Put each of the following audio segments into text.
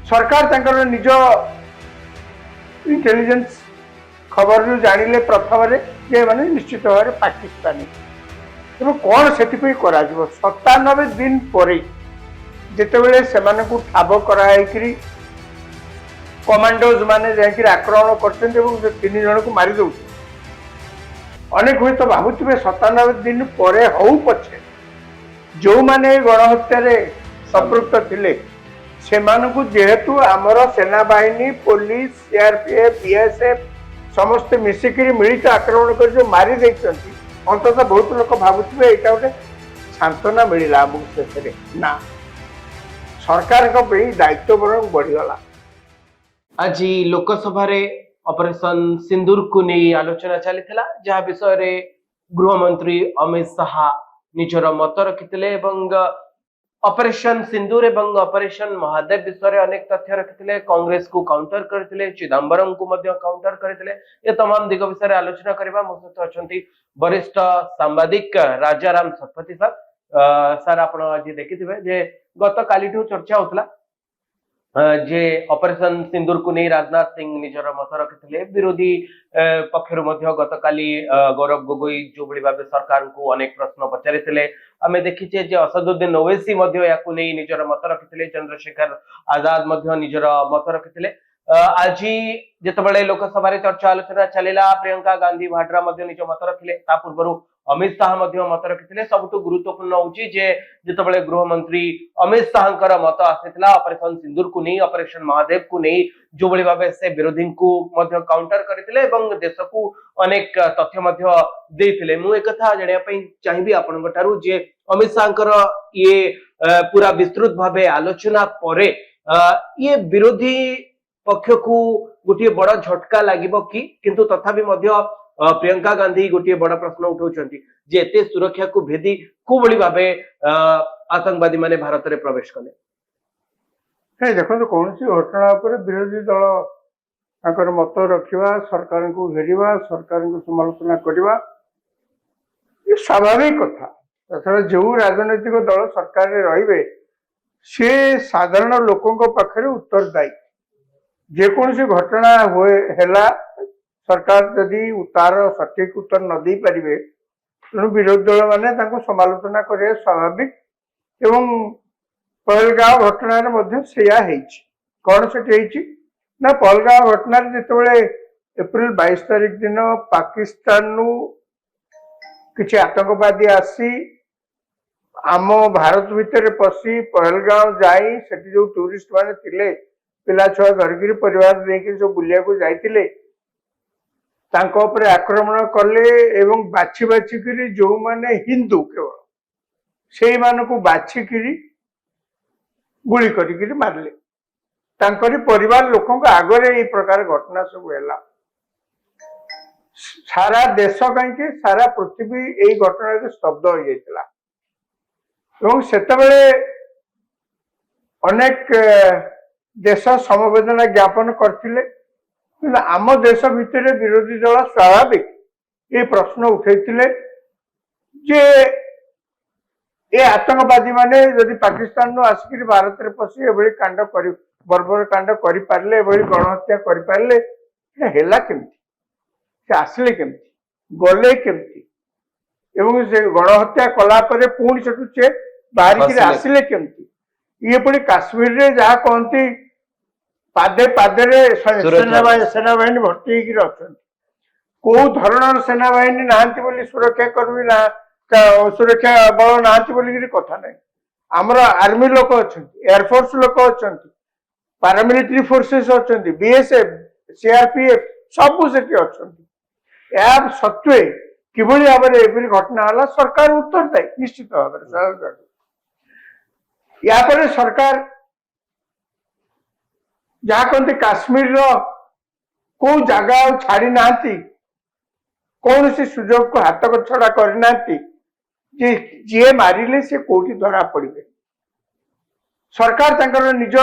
सरकार तांकर निज इंटेलिजेंस खबर जानिले प्रथम जे माने निश्चित भाव पाकिस्तानी तेणु कौन से 97 दिन पर जितेबले से ठाब कराई कमांडोज माने जाकर आक्रमण कर 3 जन को मारी दौ अनेक हुए तो भावुवे 97 दिन पर हऊ पछे जो माने गणहत्यार संपृक्त थिले सेमानकु जेहेतु आमर सेना बाहिनी पुलिस सीआरपीएफ बीएसएफ समस्ते मिसिकी मिलित आक्रमण कर जो मारी देइछंती अंततः बहुत लोक भावुवे यहाँ गोटे सांत्वना मिलला आमको शेष ना सरकार दायित्व बरং बढ़ीगला। आज लोकसभा ऑपरेशन सिंदूर को नहीं आलोचना चली जहाँ विषय गृहमंत्री अमित शाह निजर मत रखिते ऑपरेशन सिंदूर एवं ऑपरेशन महादेव विषय अनेक तथ्य रखिते कांग्रेस को काउंटर करते चिदंबरम को काउंटर करते ये तमाम दिग विषय आलोचना करबा मो सहित अच्छा वरिष्ठ सांबादिक राजाराम शतपथी सर आप आज देखिथे जे गत काली चर्चा होता जे ऑपरेशन सिंदूर को नहीं राजनाथ सिंह निजर मत रखिते विरोधी पक्षर गत काली गौरव गोगोई जो भाव सरकार को अनेक प्रश्न पचारि आम देखीचे जे असदुद्दीन ओवैसी नहीं निजर मत रखिते चंद्रशेखर आजाद निजर मत रखिते आज जितेबाला लोकसभा चर्चा आलोचना चलला प्रियंका गांधी भाड्रा निज मत रखिले पूर्व अमित शाह मत रखिते सबुठ गुरुत्वपूर्ण होची जे जितेबाला गृहमंत्री अमित शाह मत आसाला ऑपरेशन सिंदूर को नहीं ऑपरेशन महादेव को नहीं जो भाव से विरोधी को काउंटर करते देश को अनेक तथ्य देते मुझे जानापी चाहिए आपण जे अमित शाह ये पूरा विस्तृत भाव आलोचना पर ये विरोधी पक्ष को गोटे बड़ झटका लगे कि किंतु तथापि प्रियंका गांधी गोटे बड़ प्रश्न उठाउछंती जे एते सुरक्षा को भेदी को बड़ी भाबे आतंकवादी माने भारत रे प्रवेश कले देखो कौन सी घटना पर विरोधी दल ताकर मत रखिबा सरकार को घेरिबा सरकार को समालोचना करबा ये स्वाभाविक कथा तथा जो राजनीतिक दल सरकार रे रहिबे से साधारण लोकों पाखरे उत्तरदायी जेकोसी घटना है सरकार जदि तार सठिक उत्तर न दे पारे तेणु विरोधी दल मैंने समालोचना करें स्वाभाविक एवं पहलगांव घटना कौन से ना पहलगांव घटना जिते एप्रिल 22 तारीख दिन पाकिस्तान किसी आतंकवादी आसी आम भारत भितर पशि पहलगांव जाई सेठी जो टूरिस्ट माने थिले पिला छुआ धरिकी परिवार लेकिन सब बुलिया को जाइतिले आक्रमण कले एवं बाछी बाछिकी जो माने हिंदू केवल से मानू बाछिकी गुली करी मारले तांकरी परिवार लोकों आगरे ये प्रकार घटना सब है सारा देश कहीं सारा पृथ्वी यही घटना स्तब्ध हो जाता सेतबेले अनेक देश समवेदना ज्ञापन करथिले आम देश भितर विरोधी दल स्वाभाविक ये प्रश्न उठेतिले जे ये आतंकवादी माने यदि पाकिस्तान आसिक भारत में पशि एभली कांड कर बर्बर कांड कर पारे एभली गणहत्या कर पारे है केमती आसिले केमती गले केमती एवं से गणहत्या कला पुणी से बाहर आसिले केमती ये पुणी काश्मीर रे जहाँ कहती पादे पादे सेना बाहिनी भर्ती अच्छा कौ धरण सेना बाहिनी ना सुरक्षा कर्मी ना सुरक्षा बल ना कथा ना आमर आर्मी लोक अच्छा एयरफोर्स लोक अच्छा पारामिलिटारी फोर्सेस अच्छा बीएसएफ सीआरपीएफ सबू से अच्छा सत्वे किभली भाव में घटना है सरकार उत्तरदायी निश्चित भाव में यापर सरकार जहाँ कहते काश्मीर को जगह छाड़ी ना कौन सी सुजोग को हाथ छड़ा करना जी मारिले से कोटी धरा पड़े सरकार तांकर निज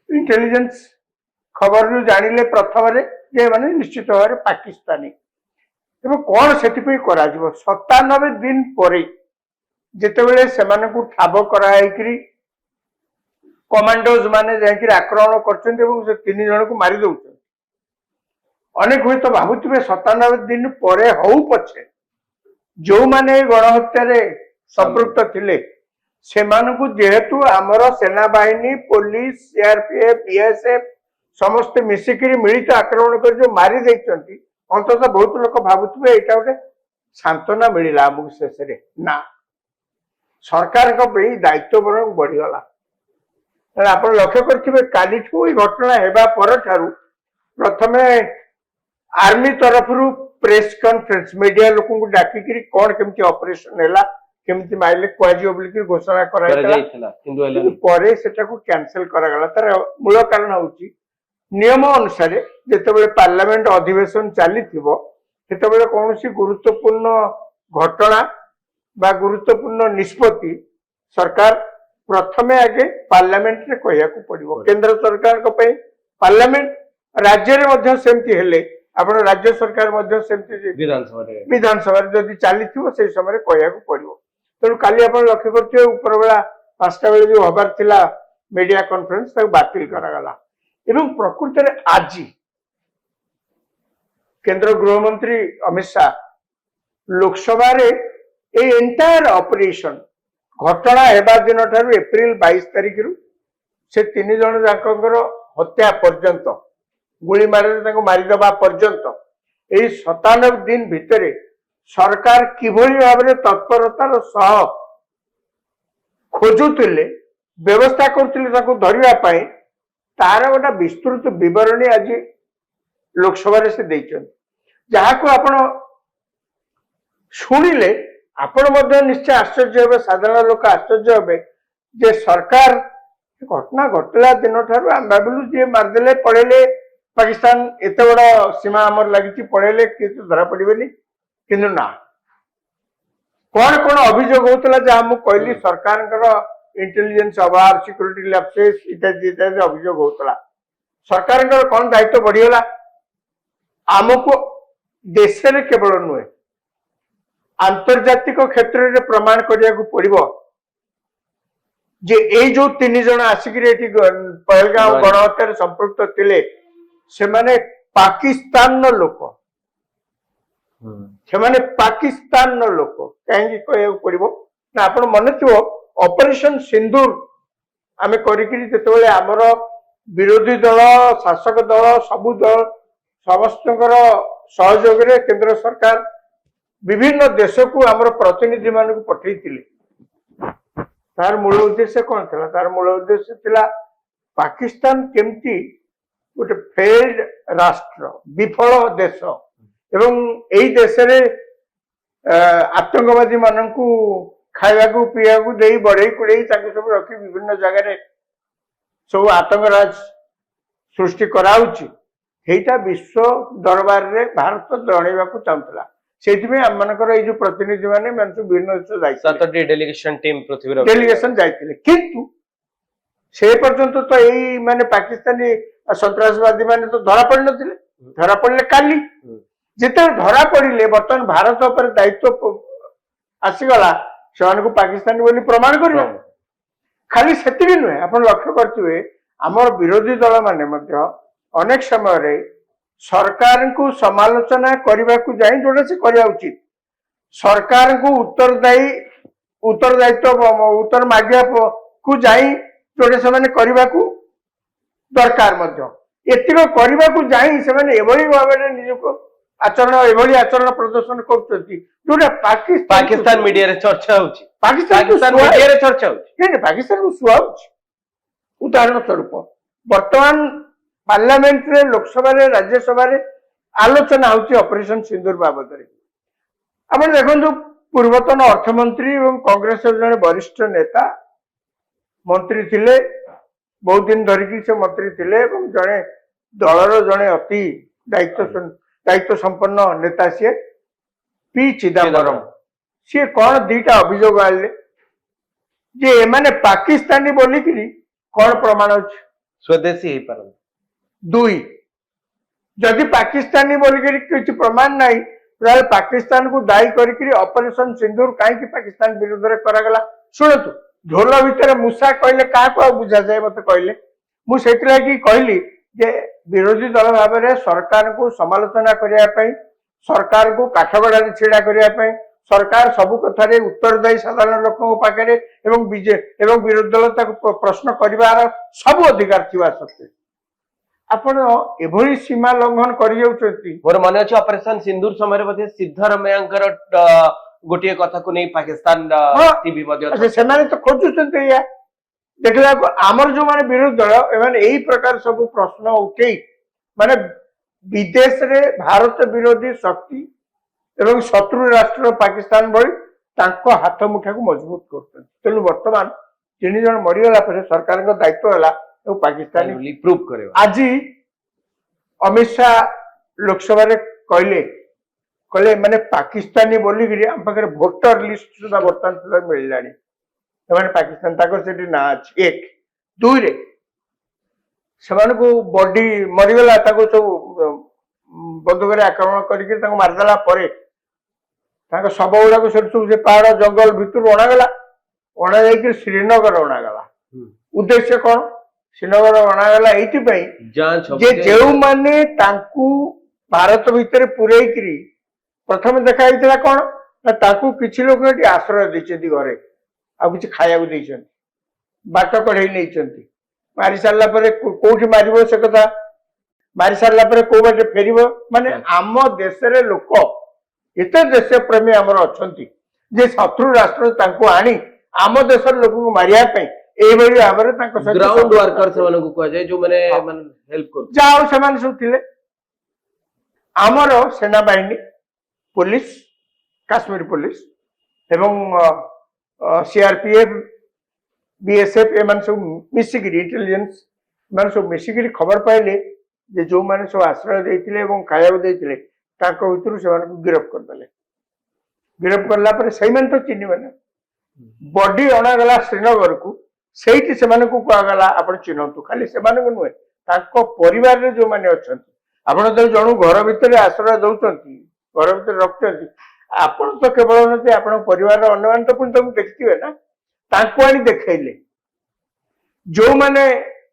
इंटेलिजेंस खबर जानिले प्रथम जे माने निश्चित भाव पाकिस्तानी तेज कौन से 97 दिन पर जितेबले से ठाब कराई कमांडोज माने जाकि आक्रमण करछन्ते एवं से 3 जन को मारी दउछन्ते अनेक हुए तो भावुथिबे 97 दिन परे हौ पछे जो माने गणहत्या रे संपृक्त थिले सेमानकु जेहेतु आमर सेना बाहिनी पुलिस सीआरपीएफ बीएसएफ समस्त मिसिकिरी मिलित आक्रमण कर जो मारी देइछन्ती अंततः बहुत लोक भावुथिबे एटा गोटे सांत्वना मिलिला हमकु शेषरे ना सरकार को पे दायित्व बरং बढ़िगला आप लक्ष्य करेंगे काली घटना हेबा पर ठारू प्रथमे आर्मी तरफ प्रेस कॉन्फ्रेंस मीडिया लोक डाकिकी कौन केमती ऑपरेशन है केमती माइले कुआजियो बोलिक घोषणा पर सेटाको कैंसिल करागला तार मूल कारण होची नियम अनुसार जेतेबेले पार्लियामेंट अधिवेशन चलीथिबो सेतेबेले कोनोसी गुरुत्वपूर्ण घटना बा गुरुत्वपूर्ण निष्पत्ति सरकार प्रथमे आगे पार्लियामेंट रे कहिया को पड़िबो केंद्र सरकार को पे पार्लियामेंट राज्य रे मध्य सेमती हेले आपण राज्य सरकार मध्य सेमती विधानसभा रे जदी चलीथिबो से समय रे कहिया को पड़िबो तेणु काली आपण लक्ष्य करथिबे ऊपर बेला 5टा बेले जो हबार थिला मीडिया कॉन्फ्रेंस ताको बातिल करागला एवं प्रकृति रे आजी केंद्र गृह मंत्री अमित शाह लोकसभा रे ए एंटायर ऑपरेशन घटना हेबा दिन ठारू एप्रिल 22 तारिख रु से 3 जन जाकर हत्या पर्यंत गुली मारी दबा पर्यंत यही 97 दिन भितर सरकार किभली भाव में तत्परतार सह खोजुले व्यवस्था करते धरवा तार गोटा विस्तृत विवरणी आज लोकसभा से जहाँ को आपण शुणिले आपण निश्चय आश्चर्य हे साधारण लोक आश्चर्य हे जे सरकार घटना घटला दिन ठारू आम भाविलु जे मारदेले पड़ेले पाकिस्तान एत बड़ सीमा आमर लगी पड़ेले किए धरा पड़े किंतु ना कौन कौन अभियोग होता जहाँ मुझे कहली सरकार इंटेलिजेंस अभाव सिक्योरिटी लैप्सेस इत्यादि इत्यादि अभियोग होता सरकार कौन दायित्व बढ़ीगला आमको देश में केवल नुहे आंतर्जातिक क्षेत्र में प्रमाण करिया को पड़िबो जे ए जो 3 जन आसिक पहलगांव गणहत्या संपृक्त थिले से माने पाकिस्तान न लोक से माने पाकिस्तान न लोक कहीं कह पड़ो ना आप मन थो ऑपरेशन सिंदूर आम करते आमर विरोधी दल शासक दल सबु दल समस्त सहयोग केंद्र सरकार विभिन्न देश को आमर प्रतिनिधि मान पठे तार मूल उद्देश्य कौन था तार मूल उद्देश्य थिला पाकिस्तान केमती गोटे फेल्ड राष्ट्र विफल देश एवं यही देश रे आतंकवादी मानू खावा पीवा को दे बढ़े कुड़े सब रखी विभिन्न जगह सब आतंकराज सृष्टि कराउटा विश्व दरबार रे भारत जनइबा को चाहूला से जो प्रतिनिधि माने विभिन्न देश डेलीगेशन जाइए किंतु से पर्यंत तो यही माने पाकिस्तानी सन्त्रासवादी माने तो धरा पड़ नथिले धरा पड़ले काली जिते धरा पड़े बर्तमान भारत पर दायित्व आसीगला से पाकिस्तानी बोली प्रमाण कर खाली से नुहे आप लक्ष्य करेंगे आमर विरोधी दल माने अनेक समय सरकार को समालोचना करने को जाए जोड़ा से करवा उचित सरकार को उत्तरदायित्व उत्तर मागिया को जाए जोड़े से करने को दरकार एतिक करने को जाए से भाव में निजक आचरण एभली आचरण प्रदर्शन कर पाकिस्तान मीडिया रे चर्चा होची पाकिस्तान मीडिया रे चर्चा होची पाकिस्तान को सुआ उदाहरण स्वरूप वर्तमान पार्लियामेंट रे लोकसभा रे राज्यसभा रे आलोचना होची ऑपरेशन सिंदूर बाबद रे आपण देखंतु पूर्वतन अर्थमंत्री एवं कांग्रेस जने वरिष्ठ नेता मंत्री थिले बहुत दिन धरिकी से मंत्री थिले एवं जने दलर जने अति दायित्व संपन्न नेता सी पी चिदंबरम सी कौन दीटा अभियोग आले जे एमाने पाकिस्तानी बोलिकी कौन प्रमाण अच्छे स्वदेशी ही पारन दुई जदि पाकिस्तानी बोलिकी किसी प्रमाण नहीं पाकिस्तान को दायी करके ऑपरेशन सिंदूर कहीं पाकिस्तान विरुद्ध में करागला शुणु ढोल भितर मूषा कहले क्या बुझा जाए मत कहले मुझे कहली जे विरोधी दल भाव में सरकार को समालोचना करने सरकार को काठगड़ा छिड़ा करने सरकार सबु कथार उत्तरदायी साधारण लोकों पाखे एवं विरोधी दल प्रश्न कर सब अधिकार थिबा सत्वे आपण एभली सीमा लंघन करि जाउछथि। मोर मन अछि ऑपरेशन सिंदूर समय मध्ये सिद्धरमैयाଙ୍କର गोटे कथा को नहीं पाकिस्तान टीवी मध्ये अच्छा से माने तो खोजुछथि या देखला आमर जो माने विरोधी दल एमाने एही प्रकार सब प्रश्न उठे माने विदेश रे भारत विरोधी शक्ति एवं शत्रु राष्ट्र पाकिस्तान भली तांको हाथ मुठा को मजबूत करते तेणु वर्तमान 3 जन मरीगला पर सरकार का दायित्व है पाकिस्तान प्रूव करे आज अमित शाह लोकसभा कहले कहले माने पाकिस्तानी बोलिकी आम पाखे भोटर लिस्ट सुधा बर्तमान सुधा मिललानी पाकिस्तान ताकर ना अच्छी एक दुई रे को बॉडी मरीगला सब बंदूक आक्रमण करके मारिदेला शव गुड़ा सब पहाड़ जंगल भितर अणागला अणा जा श्रीनगर अणागला उद्देश्य कौन श्रीनगर अणागला ये जो माने भारत भितर पूरेकरी प्रथम देखा कौन ना किसी लोग आश्रय देते घरे आ कि खाया बाट कढ़े नहीं मारी सारा कौटी मार से कथा मारी सारा कौ बाटे फेर माने आम देश लोक एत देश प्रेमी आमर अच्छा जे शत्रु राष्ट्र आनी आम देश लोक को मारिया भाव में ग्राउंड वर्कर जो माने हेल्प कर जाओ सब थिले आमर सेना बाहिनी पुलिस काश्मीर पुलिस एवं सीआरपीएफ बीएसएफ एम सब मिसिक इंटेलिजेंस मान सब मिसिक खबर पाइले जे जो माने सब आश्रय देते खाया देते भितर से गिरफ्त करदे गिरफ्त करला से तो चिन्ह ना बॉडी अणागला श्रीनगर को सही से कहगला आप चिन्हतु खाली से नुहे परिवार जो मैंने अच्छा आप जन घर भितर आश्रय दौरान घर भर रखुच्च आपण तो केवल नहीं आप परिवार अन्य तो पुणी तुम देखिए ना आनी देखले जो मैंने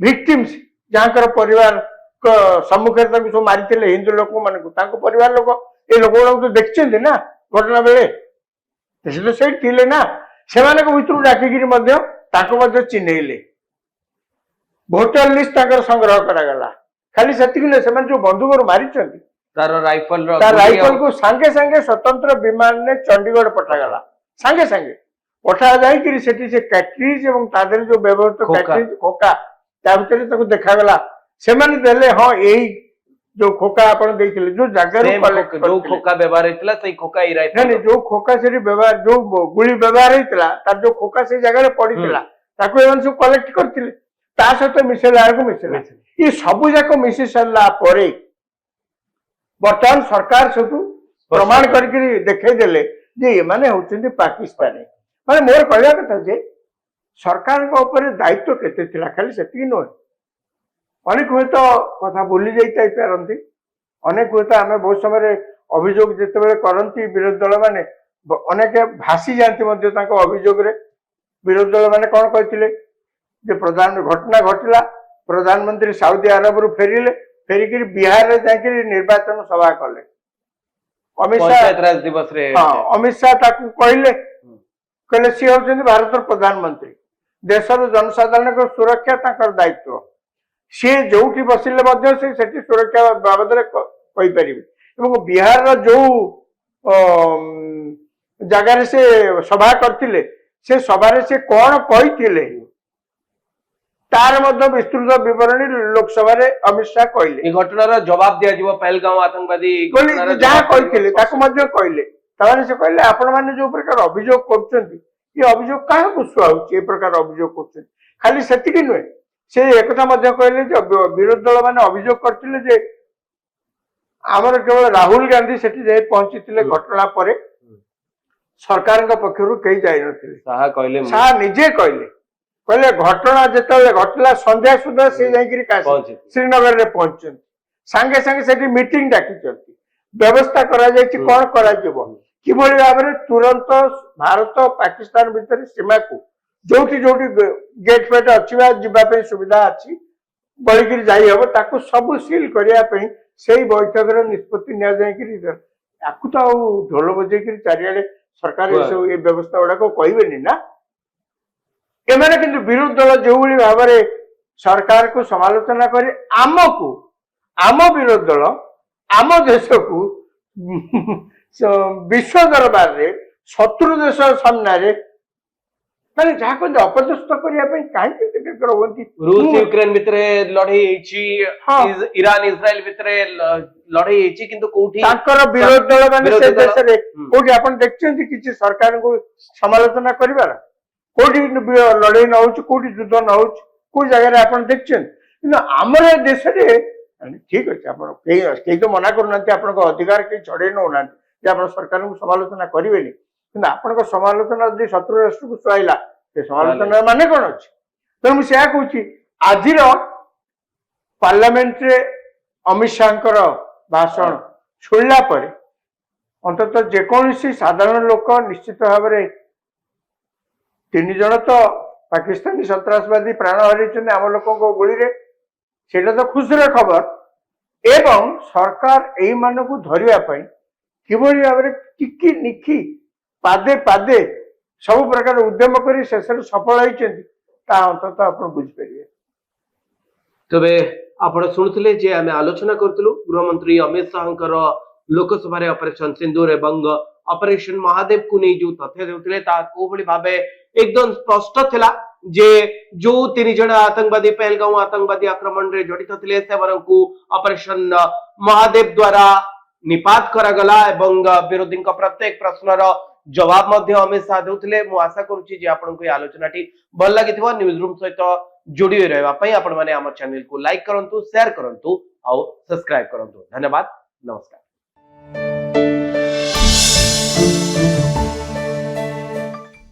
विक्टिम्स जहाँ परिवार सम्मुखें सब मारी हिंदू लोक मान परिवार लोक ये लोक गुड़ा तो देखते ना घटना बेले तो सही ना से भर डाकिकी चिन्हले भोटर लिस्ट संग्रह करागला खाली से जो बंदूक मारी राइफल को सांगे सांगे स्वतंत्र विमान ने चंडीगढ़ पठागला सांगे सांगे पठा जाकि से कैटरीज और तादर जो व्यवहृत कैटरीज खोका भर देखागला से हाँ यही जो खोका आप जो जगह जो खोका व्यवहार होता है खोका नहीं जो खोका से व्यवहार जो गुली व्यवहार होता जो खोका से जगह पड़ा सब कलेक्ट करते सहित मिसेला को मिसेला ये सब जाक मिसी सारा बर्तमान सरकार सब प्रमाण करके देखदेले जे ये माने होचंदी पाकिस्तानी माने मोर कहला कथा जे सरकार को ऊपर दायित्व केते थिला खाली सेति नुहे अनेक हुए तो कथा भूली जाई पारती अनेक हुए तो आम बहुत समय अभियोग जिते करती विरोधी दल मैंने अनेक भासी जाती अभियोग विरोधी दल मैंने कौन कहते प्रधान घटना घटला प्रधानमंत्री साउदी अरब रु फेरिले फेरिक बिहार में जाकर निर्वाचन सभा कले अमित शाह कहले कहले सी होचंदी भारत प्रधानमंत्री देशर जनसाधारण को सुरक्षा ताकर दायित्व सी जो बसिले से सुरक्षा बाबद बिहार जो जगार से सभा करते से सभा से कौन कही तार विस्तृत विवरणी लोकसभा अमित शाह कहले घटनार जवाब दिया पहलगांव आतंकवादी जहाँ कहले से कहले आपण मैंने जो प्रकार अभियोग कर अभियोग क्या सुहाऊ प्रकार अभियोग कर खाली से नुहे से एक कहले विरोधी दल मैंने अभियोग करते आमर केवल राहुल गांधी से पहुंची घटना पर सरकार पक्षर कई जाए शाह निजे कहले कहले घटना जिते घटला संध्या सुधा से श्रीनगर में पहुंच सांगे सांगे से मीटिंग डाकी व्यवस्था करा कौन कर तुरंत भारत पाकिस्तान भितर सीमा को जोटी जोटी गेट फेट अच्छी जावाई सुविधा अच्छी गलिकी जाई हम ताकू सब सिल करने से बैठक निष्पत्ति या तो ढोल बजेक चारिड़े सरकार ये व्यवस्था गुड़ाक कहे ना एमाने किंतु विरोधी दल जो भाव में सरकार को समालोचना करे आमको आम विरोधी दल आम देश को विश्व दरबार रे शत्रु देश सामने माने जहाँ को अपदस्थ करने कहीं रूस यूक्रेन भितर लड़ाई हाँ। ईरान इस्राएल भितर लड़ाई किंतु कोठी विरोधी दल माने विरोधी से दल- देश रे कोठी आपण देखछन्ती किछि सरकार को समालोचना करिवार कोठी लड़ाई न होछ कोठी युद्ध न होछ को जगह रे आपण देखछन किंतु हमर देश रे ठीक अछि आपण केही तो मना करनांती आपण को अधिकार के छड़े न होनांती जे आपण सरकार को समालोचना करिवेनी किंतु आपण को समालोचना यदि शत्रु राष्ट्र को सुहाइला से समालोचना माने कोन अछि तो मु सेया कहूची आजिर पार्लियामेंट रे अमित शाह भाषण शुणला पर अंततः जेकोसी साधारण लोक निश्चित भाव में 3 जन तो पाकिस्तानी सन्त्रासवादी प्राण हरई आम लोक गुली सेटा तो खुशी खबर एवं सरकार यही मान को धरने किभली भाव में टिकी निखी पादे पादे सब प्रकार उद्यम कर शेष सफल होती अंततः आप बुझीपर तबे आपण शुणुले जे आमे आलोचना करतलु गृहमंत्री अमित शाहंकर लोकसभा रे ऑपरेशन सिंदूर एवं ऑपरेशन महादेव को नहीं जो तथ्य देउतले ता को बली भाबे एकदम स्पष्ट थिला जे जो 3 जण आतंकवादी पहलगांव आतंकवादी आक्रमण रे जड़ित थिले से को ऑपरेशन महादेव द्वारा निपात करा गला एवं विरोधी प्रत्येक प्रश्नर जवाब मध्य अमित शाह देउतले मु आशा करूची जे आपन को आलोचनाटी भल लागिथिबो न्यूज रूम सहित जोड़ी रहबा पई आपण माने हमर चैनल को लाइक करंतु शेयर करंतु और सब्सक्राइब करंतु धन्यवाद नमस्कार।